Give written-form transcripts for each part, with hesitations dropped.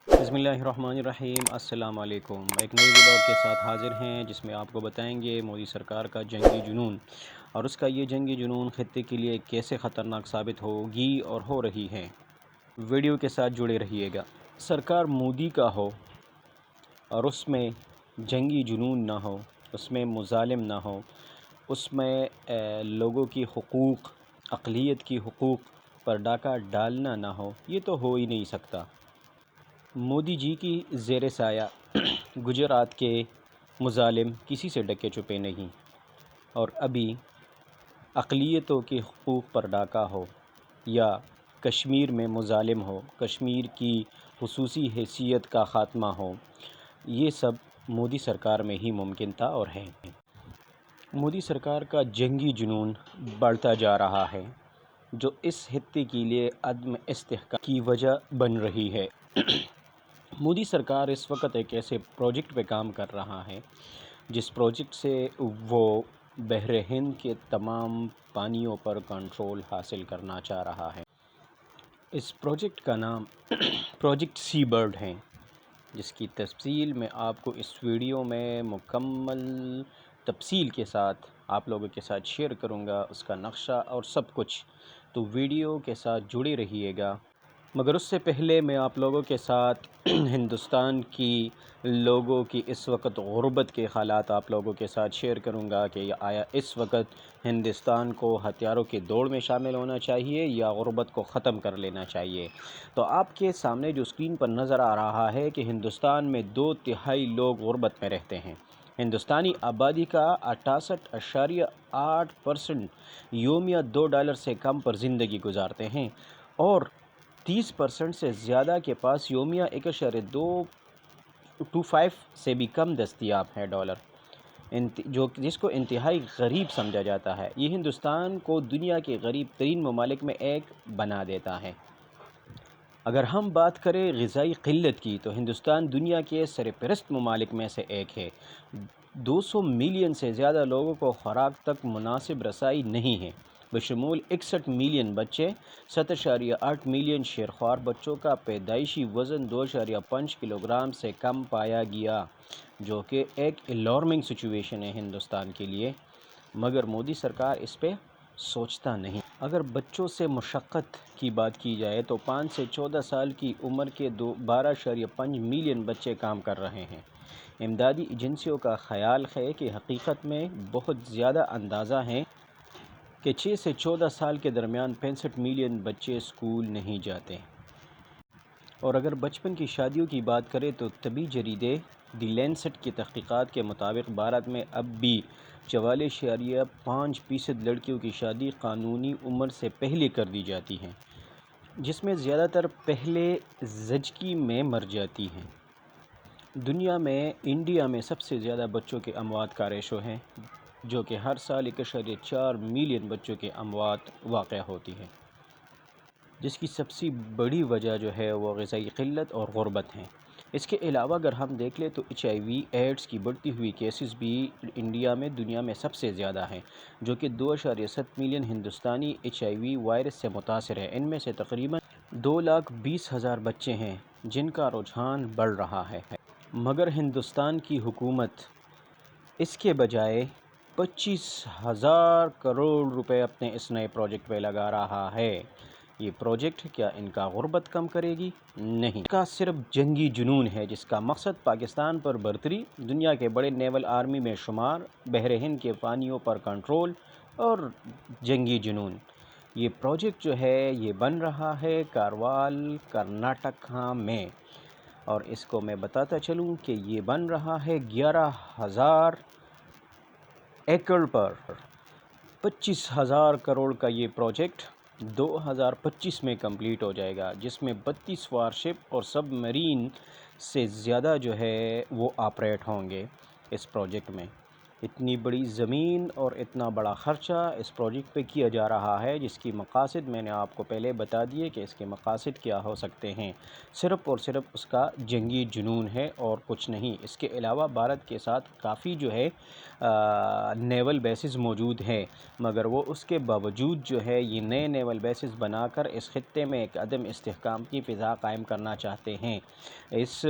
बिस्मिल्लाहिर्रहमानिर्रहीम। अस्सलाम वालेकुम। एक नई व्लॉग के साथ हाजिर हैं जिसमें आपको बताएंगे मोदी सरकार का जंगी जुनून और उसका ये जंगी जुनून खित्ते के लिए कैसे ख़तरनाक साबित होगी और हो रही है। वीडियो के साथ जुड़े रहिएगा। सरकार मोदी का हो और उसमें जंगी जुनून ना हो, उसमें मुज़ालिम ना हो, उसमें लोगों की हुकूक, अक़लियत की हुकूक पर डाका डालना ना हो, ये तो हो ही नहीं सकता। मोदी जी की ज़ेर साया गुजरात के मुज़ालिम किसी से डके छुपे नहीं, और अभी अक़लियतों के हुकूक पर डाका हो या कश्मीर में मुज़ालिम हो, कश्मीर की ख़ुसूसी हैसियत का ख़ात्मा हो, ये सब मोदी सरकार में ही मुमकिन था और है। मोदी सरकार का जंगी जुनून बढ़ता जा रहा है, जो इस खित्ते के लिए अदम इस्तेहकाम की वजह बन रही है। मोदी सरकार इस वक्त एक ऐसे प्रोजेक्ट पे काम कर रहा है जिस प्रोजेक्ट से वो बहर हिंद के तमाम पानियों पर कंट्रोल हासिल करना चाह रहा है। इस प्रोजेक्ट का नाम प्रोजेक्ट सी बर्ड है, जिसकी तफसील मैं आपको इस वीडियो में मुकम्मल तफसील के साथ आप लोगों के साथ शेयर करूंगा, उसका नक्शा और सब कुछ। तो वीडियो के साथ जुड़े रहिएगा। मगर उससे पहले मैं आप लोगों के साथ हिंदुस्तान की लोगों की इस वक्त ग़ुरबत के हालात आप लोगों के साथ शेयर करूंगा कि आया इस वक्त हिंदुस्तान को हथियारों की दौड़ में शामिल होना चाहिए या ग़ुरबत को ख़त्म कर लेना चाहिए। तो आपके सामने जो स्क्रीन पर नज़र आ रहा है कि हिंदुस्तान में 2/3 लोग ग़ुरबत में रहते हैं। हिंदुस्तानी आबादी का 68.8% योमिया $2 से कम पर ज़िंदगी गुजारते हैं, और 30% से ज़्यादा के पास योमिया 1.225 से भी कम दस्तयाब है डॉलर, जो जिसको इंतहाई गरीब समझा जाता है। ये हिंदुस्तान को दुनिया के गरीब तरीन ममालिक में एक बना देता है। अगर हम बात करें ग़िज़ाई क़िल्लत की, तो हिंदुस्तान दुनिया के सरपरस्त ममालिक में से एक है। 200 मिलियन से ज़्यादा लोगों को ख़ुराक तक मुनासिब रसाई नहीं है, बशमूल 61 मिलियन बच्चे। 7.8 मिलियन शेरख्वार बच्चों का पैदाइशी वज़न 2.5 किलोग्राम से कम पाया गया, जो कि एक अलार्मिंग सिचुएशन है हिंदुस्तान के लिए। मगर मोदी सरकार इस पे सोचता नहीं। अगर बच्चों से मुशक्क़त की बात की जाए तो 5 से 14 साल की उम्र के 12.5 मिलियन बच्चे काम कर रहे हैं। इमदादी एजेंसियों का ख़याल है कि हकीकत में बहुत ज़्यादा अंदाज़ा है कि 6 से 14 साल के दरमियान 65 मिलियन बच्चे स्कूल नहीं जाते। और अगर बचपन की शादियों की बात करें तो तभी जरीदे दी लैंसेट की तहक़ीक़ात के मुताबिक भारत में अब भी 44.5% लड़कियों की शादी क़ानूनी उम्र से पहले कर दी जाती हैं, जिसमें ज़्यादातर पहले ज़चगी में मर जाती हैं। दुनिया में इंडिया में सबसे ज़्यादा बच्चों के अमवात का रेशो है, जो कि हर साल 1.4 मिलियन बच्चों के अमवात वाक़या होती है, जिसकी सबसे बड़ी वजह जो है वो ग़िज़ाई क़िल्लत और ग़ुरबत हैं। इसके अलावा अगर हम देख लें तो HIV एड्स की बढ़ती हुई केसेस भी इंडिया में दुनिया में सबसे ज़्यादा हैं, जो कि 2.7 मिलियन हिंदुस्तानी HIV वायरस से मुतासिर है। इनमें से तकरीबन 2,20,000 बच्चे हैं जिनका रुझान बढ़ रहा है। मगर हिंदुस्तान की हुकूमत इसके बजाय 25,000 करोड़ रुपए अपने इस नए प्रोजेक्ट पे लगा रहा है। ये प्रोजेक्ट क्या इनका ग़ुरबत कम करेगी? नहीं, इसका सिर्फ जंगी जुनून है, जिसका मकसद पाकिस्तान पर बर्तरी, दुनिया के बड़े नेवल आर्मी में शुमार, बहर हिंद के पानियों पर कंट्रोल और जंगी जुनून। ये प्रोजेक्ट जो है ये बन रहा है कारवाल कर्नाटक में, और इसको मैं बताता चलूँ कि ये बन रहा है 11,000 एकड़ पर। 25,000 करोड़ का ये प्रोजेक्ट 2025 में कंप्लीट हो जाएगा, जिसमें 32 वारशिप और सबमरीन से ज़्यादा जो है वो ऑपरेट होंगे इस प्रोजेक्ट में। اتنی بڑی زمین اور اتنا بڑا خرچہ اس پروجیکٹ پہ کیا جا رہا ہے، جس کی مقاصد میں نے آپ کو پہلے بتا دیے کہ اس کے مقاصد کیا ہو سکتے ہیں۔ صرف اور صرف اس کا جنگی جنون ہے اور کچھ نہیں۔ اس کے علاوہ بھارت کے ساتھ کافی جو ہے نیول بیسز موجود ہیں، مگر وہ اس کے باوجود جو ہے یہ نئے نیول بیسز بنا کر اس خطے میں ایک عدم استحکام کی فضا قائم کرنا چاہتے ہیں۔ اس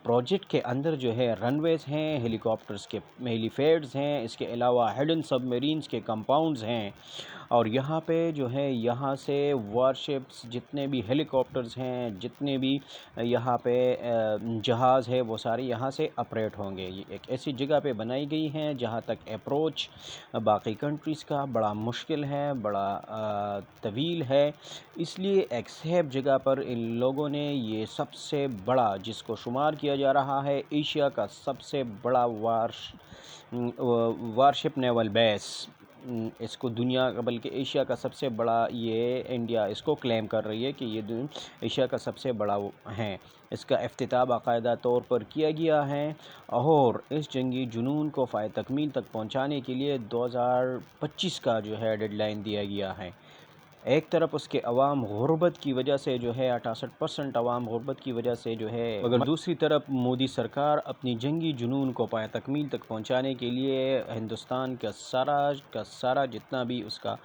پروجیکٹ کے اندر جو ہے رن ویز ہیں، ہیلی کاپٹرز کے ہیلی پیڈز ہیں، اس کے علاوہ ہڈن سب میرینز کے کمپاؤنڈز ہیں، اور یہاں پہ جو ہے یہاں سے وارشپس جتنے بھی ہیلی کاپٹرز ہیں، جتنے بھی یہاں پہ جہاز ہے، وہ سارے یہاں سے آپریٹ ہوں گے۔ یہ ایک ایسی جگہ پہ بنائی گئی ہیں جہاں تک اپروچ باقی کنٹریز کا بڑا مشکل ہے، بڑا طویل ہے، اس لیے ایک سیف جگہ پر ان لوگوں نے یہ سب سے بڑا، جس کو شمار کیا جا رہا ہے ایشیا کا سب سے بڑا وارشپ نیول بیس، اس کو دنیا کا بلکہ ایشیا کا سب سے بڑا، یہ انڈیا اس کو کلیم کر رہی ہے کہ یہ ایشیا کا سب سے بڑا ہے۔ اس کا افتتاح باقاعدہ طور پر کیا گیا ہے، اور اس جنگی جنون کو فائق تکمیل تک پہنچانے کے لیے 2025 کا جو ہے ڈیڈ لائن دیا گیا ہے۔ ایک طرف اس کے عوام غربت کی وجہ سے جو ہے 68% عوام غربت کی وجہ سے جو ہے، مگر دوسری طرف مودی سرکار اپنی جنگی جنون کو پایہ تکمیل تک پہنچانے کے لیے ہندوستان کا سارا جتنا بھی اس کا